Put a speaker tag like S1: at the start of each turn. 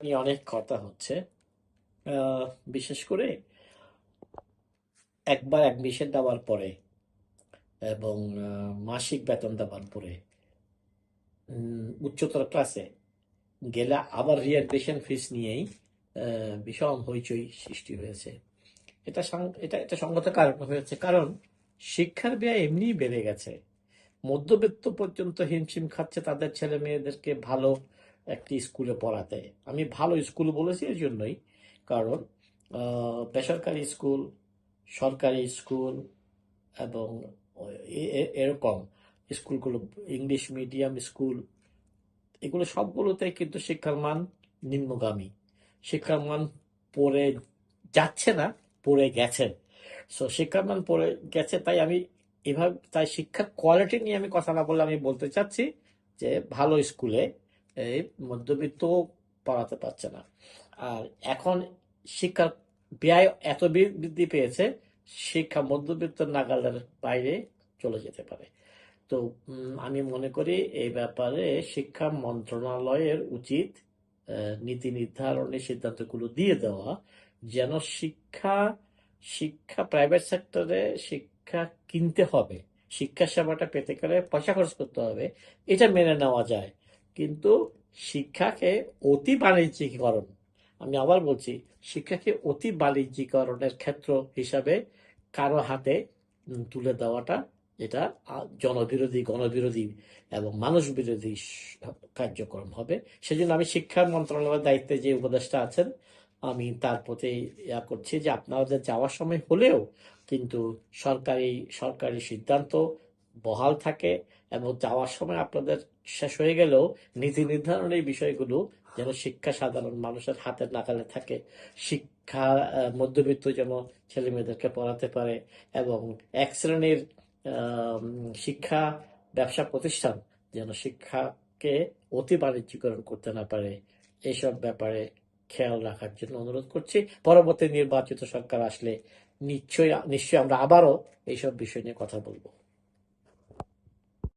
S1: নিয়ে অনেক কথা হচ্ছে। আহ, বিশেষ করে একবার অ্যাডমিশন দেওয়ার পরে এবং মাসিক বেতন দেওয়ার পরে উচ্চতর ক্লাসে গেলে আবার রিঅ্যাডমিশন ফিস নিয়েই ভীষণ হইচই সৃষ্টি হয়েছে। এটা সঙ্গত কারণ হয়েছে, কারণ শিক্ষার ব্যয় এমনিই বেড়ে গেছে। মধ্যবিত্ত পর্যন্ত হিমশিম খাচ্ছে তাদের ছেলে মেয়েদেরকে ভালো একটি স্কুলে পড়াতে। আমি ভালো স্কুল বলেছি এর জন্যই, কারণ বেসরকারি স্কুল, সরকারি স্কুল এবং এরকম স্কুলগুলো, ইংলিশ মিডিয়াম স্কুল, এগুলো সবগুলোতে কিন্তু শিক্ষার মান নিম্নগামী। শিক্ষার মান পড়ে যাচ্ছে না, পড়ে গেছে। সো শিক্ষার মান পড়ে গেছে, তাই শিক্ষার কোয়ালিটি নিয়ে আমি কথা না বললে আমি বলতে চাচ্ছি যে ভালো স্কুলে এই মধ্যবিত্ত পড়াতে পারছে না। আর এখন শিক্ষার ব্যয় এত বৃদ্ধি পেয়েছে, শিক্ষা মধ্যবিত্ত নাগালের বাইরে চলে যেতে পারে। তো আমি মনে করি এই ব্যাপারে শিক্ষা মন্ত্রণালয়ের উচিত নীতি নির্ধারণের সিদ্ধান্তগুলো দিয়ে দেওয়া, যেন শিক্ষা শিক্ষা প্রাইভেট সেক্টরে শিক্ষা কিনতে হবে, শিক্ষা সেবাটা পেতে গেলে পয়সা খরচ করতে হবে, এটা মেনে নেওয়া যায়। কিন্তু শিক্ষাকে অতি বাণিজ্যিকীকরণ, আমি আবার বলছি, শিক্ষাকে অতি বাণিজ্যিকরণের ক্ষেত্র হিসাবে কারো হাতে তুলে দেওয়াটা, এটা জনবিরোধী, গণবিরোধী এবং মানুষ বিরোধী কার্যক্রম হবে। সেজন্য আমি শিক্ষা মন্ত্রণালয়ের দায়িত্বে যে উপদেষ্টা আছেন, আমি তার প্রতি করছি যে আপনাদের যাওয়ার সময় হলেও কিন্তু সরকারি সরকারি সিদ্ধান্ত বহাল থাকে, এবং যাওয়ার সময় আপনাদের শেষ হয়ে গেলেও নীতি নির্ধারণের বিষয়গুলো যেন শিক্ষা সাধারণ মানুষের হাতের নাগালে থাকে। শিক্ষা মধ্যবিত্ত যেন ছেলে মেয়েদেরকে পড়াতে পারে, এবং এক শ্রেণীর শিক্ষা ব্যবসা প্রতিষ্ঠান যেন শিক্ষাকে অতি বাণিজ্যিকরণ করতে না পারে, এইসব ব্যাপারে খেয়াল রাখার জন্য অনুরোধ করছি। পরবর্তী নির্বাচিত সরকার আসলে নিশ্চয়ই নিশ্চয়ই আমরা আবারও এইসব বিষয় নিয়ে কথা বলবো।